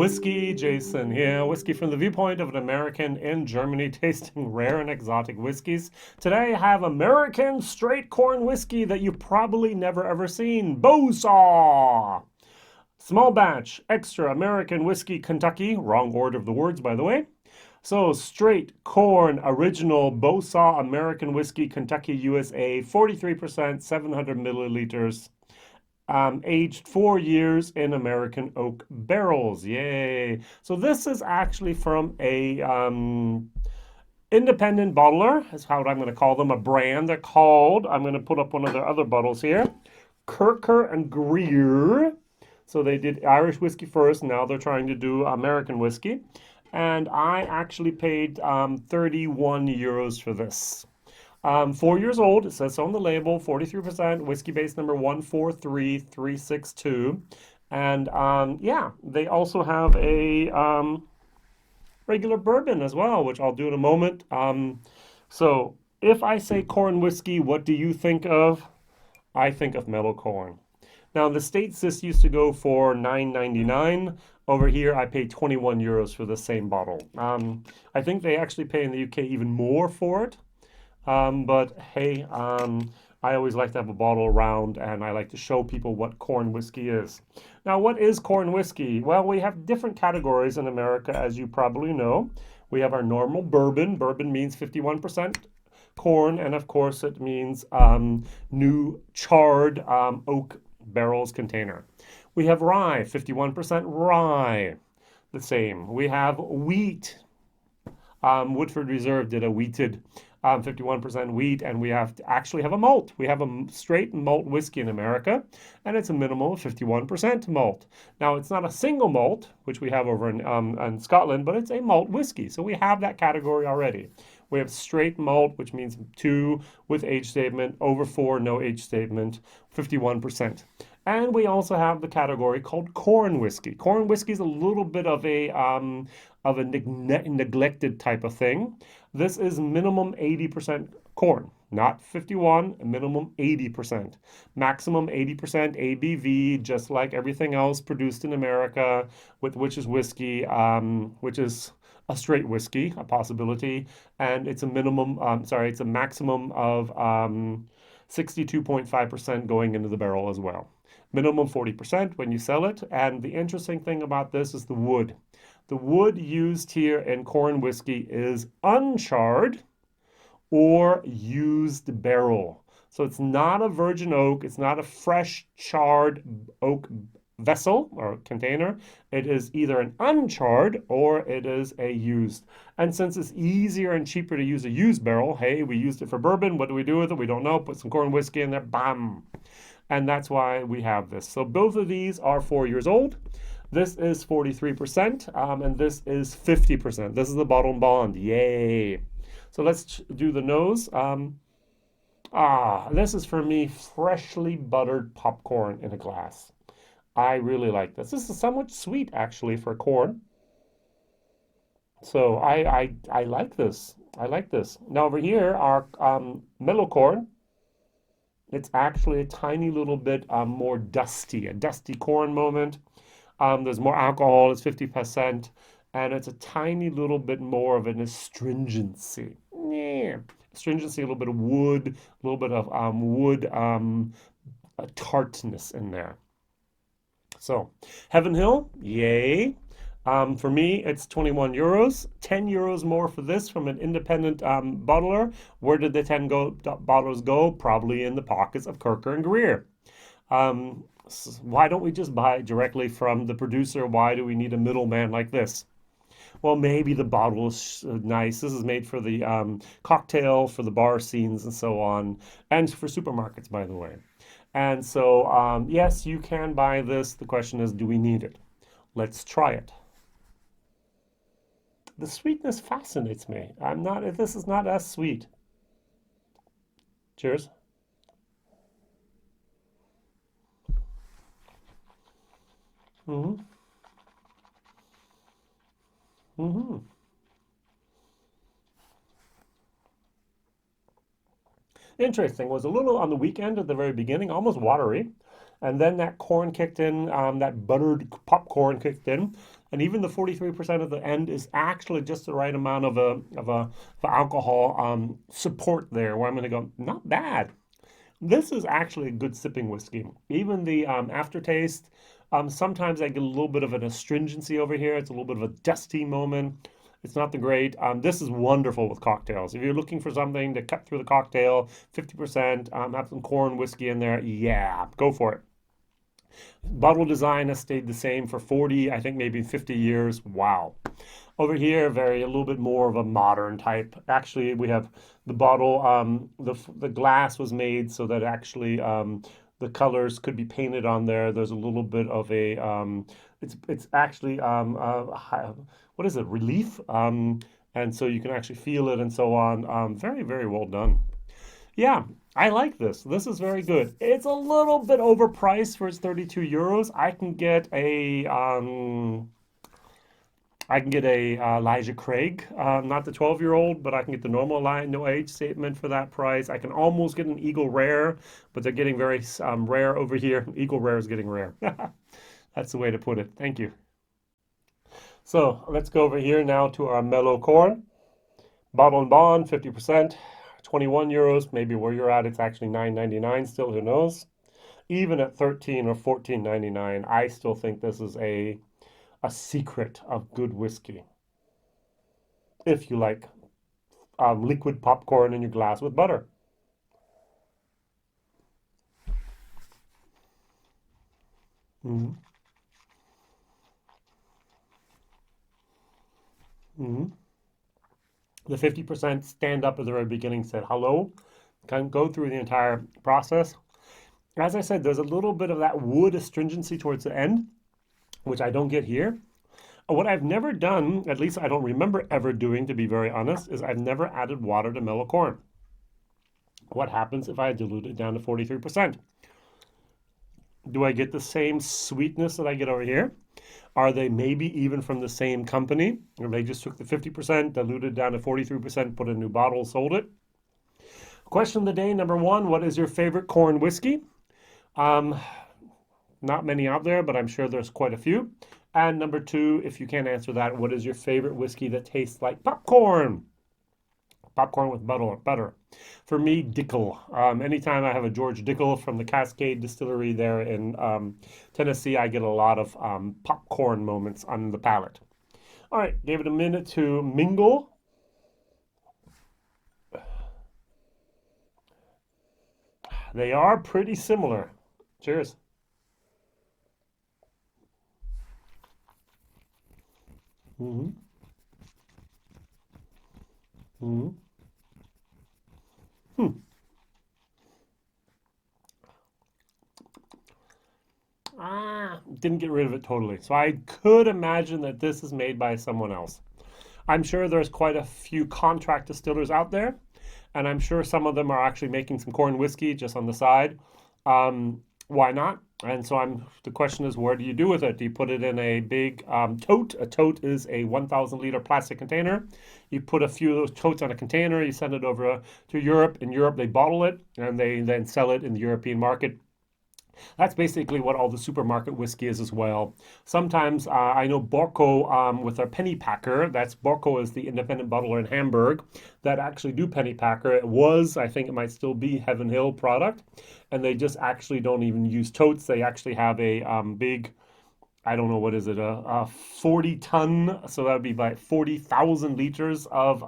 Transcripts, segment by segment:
WhiskyJason here, whiskey from the viewpoint of an American in Germany tasting rare and exotic whiskeys. Today I have American straight corn whiskey that you've probably never ever seen, Bowsaw. Small batch, extra American whiskey, Kentucky, wrong order of the words by the way. So straight corn original Bowsaw American whiskey, Kentucky, USA, 43%, 700 milliliters. Aged 4 years in American oak barrels. Yay. So this is actually from a independent bottler, is how I'm going to call them, a brand. They're called, I'm going to put up one of their other bottles here, Kirker and Greer. So they did Irish whiskey first, now they're trying to do American whiskey. And I actually paid 31 euros for this. 4 years old, it says so on the label, 43%, whiskey base number 143362. And yeah, they also have a regular bourbon as well, which I'll do in a moment. So if I say corn whiskey, what do you think of? I think of mellow corn. Now in the States, this used to go for $9.99. Over here, I paid 21 euros for the same bottle. I think they actually pay in the UK even more for it. But hey, I always like to have a bottle around and I like to show people what corn whiskey is. Now, what is corn whiskey? Well, we have different categories in America, as you probably know. We have our normal bourbon. Bourbon means 51% corn, and of course it means new charred oak barrels container. We have rye, 51% rye, the same. We have wheat. Woodford Reserve did a wheated 51% wheat, and we actually have a malt. We have a straight malt whiskey in America, and it's a minimum of 51% malt. Now, it's not a single malt, which we have over in Scotland, but it's a malt whiskey. So we have that category already. We have straight malt, which means 2 with age statement, over 4, no age statement, 51%. And we also have the category called corn whiskey. Corn whiskey is a little bit of a neglected type of thing. This is minimum 80% corn, not 51, minimum 80%. Maximum 80% ABV, just like everything else produced in America, which is whiskey, which is a straight whiskey, a possibility, and it's a minimum, it's a maximum of 62.5% going into the barrel as well. Minimum 40% when you sell it, and the interesting thing about this is the wood. The wood used here in corn whiskey is uncharred or used barrel. So it's not a virgin oak, it's not a fresh charred oak vessel or container. It is either an uncharred or it is a used. And since it's easier and cheaper to use a used barrel, hey, we used it for bourbon, what do we do with it? We don't know. Put some corn whiskey in there, bam. And that's why we have this. So both of these are 4 years old. This is 43%, and this is 50%. This is the bottle and bond. Yay. So let's do the nose. This is for me freshly buttered popcorn in a glass. I really like this. This is somewhat sweet actually for corn. So I like this. I like this. Now over here, our mellow corn. It's actually a tiny little bit more dusty, a dusty corn moment. There's more alcohol, it's 50%, and it's a tiny little bit more of an astringency. Yeah. Astringency, a little bit of wood, a little bit of wood tartness in there. So, Heaven Hill, yay. For me, it's 21 euros, 10 euros more for this from an independent bottler. Where did the 10 bottlers go? Probably in the pockets of Kirker and Greer. Why don't we just buy it directly from the producer? Why do we need a middleman like this? Well, maybe the bottle is nice. This is made for the cocktail, for the bar scenes and so on, and for supermarkets, by the way. And so, yes, you can buy this. The question is, do we need it? Let's try it. The sweetness fascinates me. This is not as sweet. Cheers. Mm-hmm. Mm-hmm. Interesting. Was a little on the weekend at the very beginning, almost watery. And then that corn kicked in, that buttered popcorn kicked in. And even the 43% at the end is actually just the right amount of alcohol support there, where I'm going to go, not bad. This is actually a good sipping whiskey. Even the aftertaste, sometimes I get a little bit of an astringency over here. It's a little bit of a dusty moment. It's not the great. This is wonderful with cocktails. If you're looking for something to cut through the cocktail, 50%, have some corn whiskey in there, yeah, go for it. Bottle design has stayed the same for 40, I think maybe 50 years. Wow. Over here, a little bit more of a modern type. Actually, we have the bottle, the glass was made so that actually the colors could be painted on there. There's a little bit of a, it's actually, what is it, relief? And so you can actually feel it and so on. Very, very well done. Yeah, I like this. This is very good. It's a little bit overpriced for its 32 euros. I can get a Elijah Craig, not the 12-year-old, but I can get the normal line, no age statement for that price. I can almost get an Eagle Rare, but they're getting very rare over here. Eagle Rare is getting rare. That's the way to put it. Thank you. So let's go over here now to our mellow corn. Bottle and bond, 50%, 21 euros. Maybe where you're at, it's actually 9.99 still. Who knows? Even at 13 or 14.99, I still think this is a secret of good whiskey. If you like liquid popcorn in your glass with butter. Mm-hmm. Mm-hmm. The 50% stand up at the very beginning, said hello, can go through the entire process. As I said, there's a little bit of that wood astringency towards the end, which I don't get here. What I've never done, at least I don't remember ever doing, to be very honest, is I've never added water to mellow corn. What happens if I dilute it down to 43%? Do I get the same sweetness that I get over here? Are they maybe even from the same company? Or they just took the 50%, diluted down to 43%, put in a new bottle, sold it? Question of the day, number one, what is your favorite corn whiskey? Not many out there, but I'm sure there's quite a few. And number two, if you can't answer that, what is your favorite whiskey that tastes like popcorn? Popcorn with butter. For me, Dickel. Anytime I have a George Dickel from the Cascade Distillery there in Tennessee, I get a lot of popcorn moments on the palate. All right, give it a minute to mingle. They are pretty similar. Cheers. Mm-hmm. Mm-hmm. Hmm. Didn't get rid of it totally. So I could imagine that this is made by someone else. I'm sure there's quite a few contract distillers out there, and I'm sure some of them are actually making some corn whiskey just on the side. Why not? And so the question is, where do you do with it? Do you put it in a big tote? A tote is a 1,000 liter plastic container. You put a few of those totes on a container, you send it over to Europe. In Europe, they bottle it and they then sell it in the European market. That's basically what all the supermarket whiskey is as well. Sometimes I know Borco with their penny packer. Borco is the independent bottler in Hamburg that actually do penny packer. It was, I think it might still be Heaven Hill product, and they just actually don't even use totes. They actually have a big, I don't know, what is it, a 40 ton, so that would be about 40,000 liters of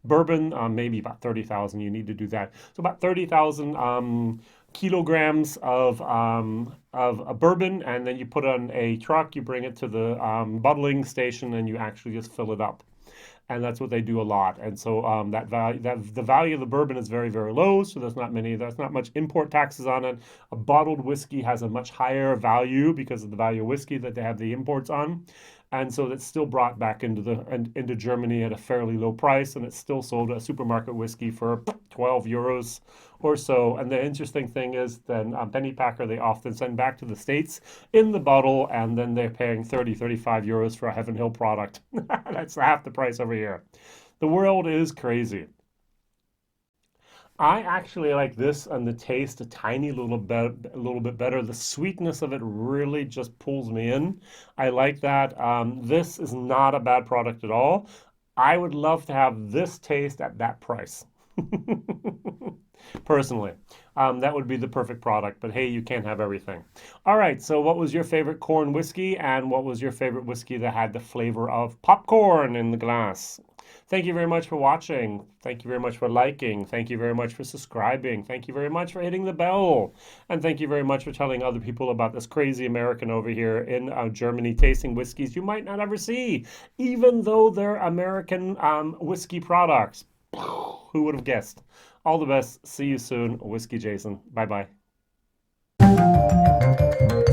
bourbon, maybe about 30,000, you need to do that. So about 30,000 kilograms of a bourbon, and then you put it on a truck, you bring it to the bottling station, and you actually just fill it up. And that's what they do a lot. And so the value of the bourbon is very, very low. So there's not much import taxes on it. A bottled whiskey has a much higher value because of the value of whiskey that they have the imports on. And so it's still brought back into Germany at a fairly low price, and it's still sold as supermarket whiskey for 12 euros or so. And the interesting thing is then penny packer, they often send back to the States in the bottle, and then they're paying 30, 35 euros for a Heaven Hill product. That's half the price over here. The world is crazy. I actually like this and the taste a little bit better. The sweetness of it really just pulls me in. I like that. This is not a bad product at all. I would love to have this taste at that price. Personally, that would be the perfect product. But hey, you can't have everything. All right. So, what was your favorite corn whiskey, and what was your favorite whiskey that had the flavor of popcorn in the glass? Thank you very much for watching. Thank you very much for liking. Thank you very much for subscribing. Thank you very much for hitting the bell. And thank you very much for telling other people about this crazy American over here in Germany tasting whiskeys you might not ever see, even though they're American whiskey products. Who would have guessed? All the best. See you soon. Whiskey Jason. Bye bye.